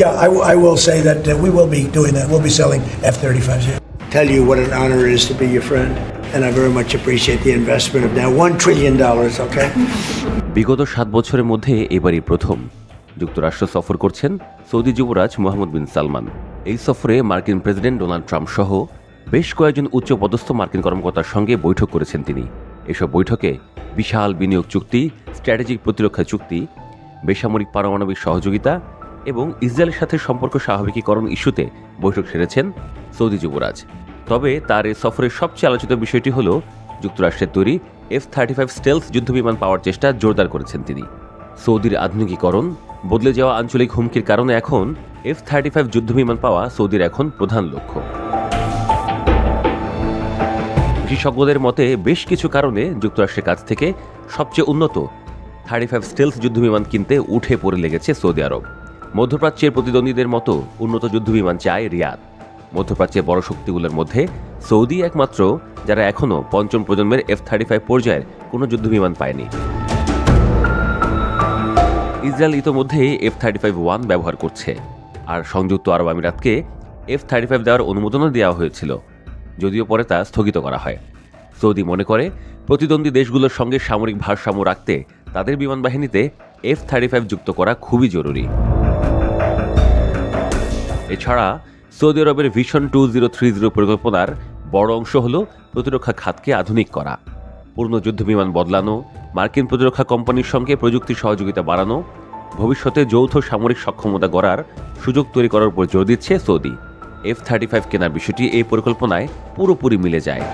Yeah, I will say that we will be doing that. We'll be selling F-35s. Tell you what an honor it is to be your friend, and I very much appreciate the investment of now $1 trillion, okay? বিগত 7 বছরের মধ্যে এবারই প্রথম যুক্তরাষ্ট্র সফর করছেন Saudi যুবরাজ মোহাম্মদ বিন সালমান। এই সফরে মার্কিন প্রেসিডেন্ট ডোনাল্ড ট্রাম্প সহ বেশ কয়েকজন উচ্চপদস্থ মার্কিন কর্মকর্তার সঙ্গে বৈঠক করেছেন তিনি। এসব বৈঠকে বিশাল বিনিয়োগ চুক্তি, স্ট্র্যাটেজিক প্রতিরক্ষা চুক্তি, বেসামরিক পারমাণবিক সহযোগিতা এবং ইসরায়েলের সাথে সম্পর্ক স্বাভাবিকীকরণ ইস্যুতে বৈঠক সেরেছেন সৌদি যুবরাজ। তবে তার এই সফরের সবচেয়ে আলোচিত বিষয়টি হল যুক্তরাষ্ট্রের তৈরি F-35 স্টেলথ যুদ্ধবিমান পাওয়ার চেষ্টা জোরদার করেছেন তিনি। সৌদির আধুনিকীকরণ, বদলে যাওয়া আঞ্চলিক হুমকির কারণে এখন F-35 যুদ্ধবিমান পাওয়া সৌদির এখন প্রধান লক্ষ্য। বিশেষজ্ঞদের মতে বেশ কিছু কারণে যুক্তরাষ্ট্রের কাছ থেকে সবচেয়ে উন্নত 35 স্টেলথ যুদ্ধবিমান কিনতে উঠে পড়ে লেগেছে সৌদি আরব। মধ্যপ্রাচ্যের প্রতিদ্বন্দ্বীদের মতো উন্নত যুদ্ধবিমান চায় রিয়াদ। মধ্যপ্রাচ্যের বড় শক্তিগুলোর মধ্যে সৌদি একমাত্র যারা এখনও পঞ্চম প্রজন্মের F-35 পর্যায়ের কোনো যুদ্ধবিমান পায়নি। ইসরায়েল ইতোমধ্যেই F-35-1 ব্যবহার করছে, আর সংযুক্ত আরব আমিরাতকে F-35 দেওয়ার অনুমোদনও দেওয়া হয়েছিল, যদিও পরে তা স্থগিত করা হয়। সৌদি মনে করে প্রতিদ্বন্দ্বী দেশগুলোর সঙ্গে সামরিক ভারসাম্য রাখতে তাদের বিমান বাহিনীতে F-35 যুক্ত করা খুবই জরুরি। এছাড়া সৌদি আরবের ভিশন 2030 পরিকল্পনার বড় অংশ হল প্রতিরক্ষা খাতকে আধুনিক করা, পুরনো যুদ্ধবিমান বদলানো, মার্কিন প্রতিরক্ষা কোম্পানির সঙ্গে প্রযুক্তি সহযোগিতা বাড়ানো, ভবিষ্যতে যৌথ সামরিক সক্ষমতা গড়ার সুযোগ তৈরি করার উপর জোর দিচ্ছে সৌদি। F-35 কেনার বিষয়টি এই পরিকল্পনায় পুরোপুরি মিলে যায়।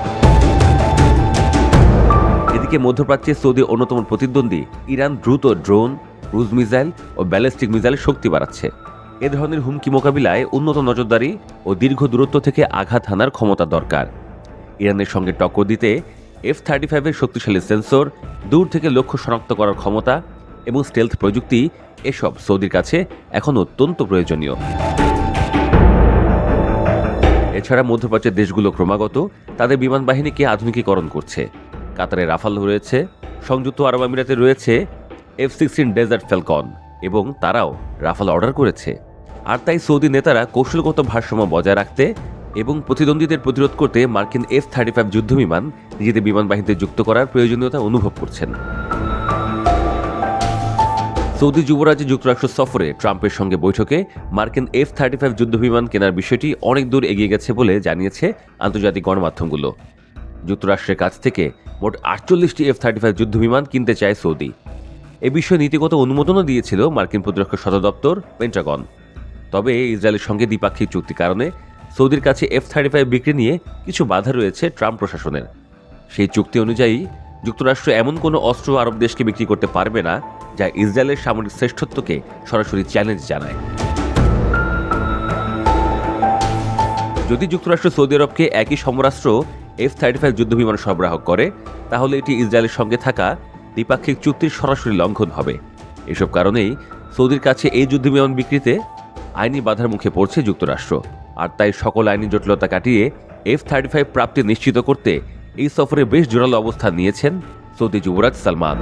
এদিকে মধ্যপ্রাচ্যে সৌদির অন্যতম প্রতিদ্বন্দ্বী ইরান দ্রুত ড্রোন, ক্রুজ মিসাইল ও ব্যালিস্টিক মিসাইলের শক্তি বাড়াচ্ছে। এ ধরনের হুমকি মোকাবিলায় উন্নত নজরদারি ও দীর্ঘ দূরত্ব থেকে আঘাত হানার ক্ষমতা দরকার। ইরানের সঙ্গে টক্কর দিতে F-35 এর শক্তিশালী সেন্সর, দূর থেকে লক্ষ্য শনাক্ত করার ক্ষমতা এবং স্টেলথ প্রযুক্তি, এসব সৌদির কাছে এখন অত্যন্ত প্রয়োজনীয়। এছাড়া মধ্যপ্রাচ্যের দেশগুলো ক্রমাগত তাদের বিমান বাহিনীকে আধুনিকীকরণ করছে। কাতারে রাফাল রয়েছে, সংযুক্ত আরব আমিরাতে রয়েছে F-16 ডেজার্ট ফ্যালকন, এবং তারাও রাফাল অর্ডার করেছে। আর তাই সৌদি নেতারা কৌশলগত ভারসাম্য বজায় রাখতে এবং প্রতিদ্বন্দ্বীদের প্রতিরোধ করতে মার্কিন F-35 যুদ্ধবিমান নিজেদের বিমান বাহিনীতে যুক্ত করার প্রয়োজনীয়তা অনুভব করছেন। সৌদি যুবরাজ যুক্তরাষ্ট্র সফরে ট্রাম্পের সঙ্গে বৈঠকে মার্কিন F-35 যুদ্ধবিমান কেনার বিষয়টি অনেক দূর এগিয়ে গেছে বলে জানিয়েছে আন্তর্জাতিক গণমাধ্যমগুলো। যুক্তরাষ্ট্রের কাছ থেকে মোট 48টি F-35 যুদ্ধবিমান কিনতে চায় সৌদি। এ বিষয়ে নীতিগত অনুমোদনও দিয়েছিল মার্কিন প্রতিরক্ষা সদর দপ্তর, পেন্টাগন। তবে ইসরায়েলের সঙ্গে দ্বিপাক্ষিক চুক্তির কারণে সৌদির কাছে F-35 বিক্রি নিয়ে কিছু বাধা রয়েছে ট্রাম্প প্রশাসনের। সেই চুক্তি অনুযায়ী যুক্তরাষ্ট্র এমন কোনো অস্ত্র আরব দেশকে বিক্রি করতে পারবে না যা ইসরায়েলের সামরিক শ্রেষ্ঠত্বকে সরাসরি চ্যালেঞ্জ জানায়। যদি যুক্তরাষ্ট্র সৌদি আরবকে একই সমরাস্ত্র F-35 যুদ্ধবিমান সরবরাহ করে, তাহলে এটি ইসরায়েলের সঙ্গে থাকা দ্বিপাক্ষিক চুক্তির সরাসরি লঙ্ঘন হবে। এসব কারণেই সৌদির কাছে এই যুদ্ধবিমান বিক্রিতে আইনি বাধার মুখে পড়ছে যুক্তরাষ্ট্র। আর তাই সকল আইনি জটিলতা কাটিয়ে F-35 প্রাপ্তি নিশ্চিত করতে এই সফরে বেশ জোরালো অবস্থান নিয়েছেন সৌদি যুবরাজ সালমান।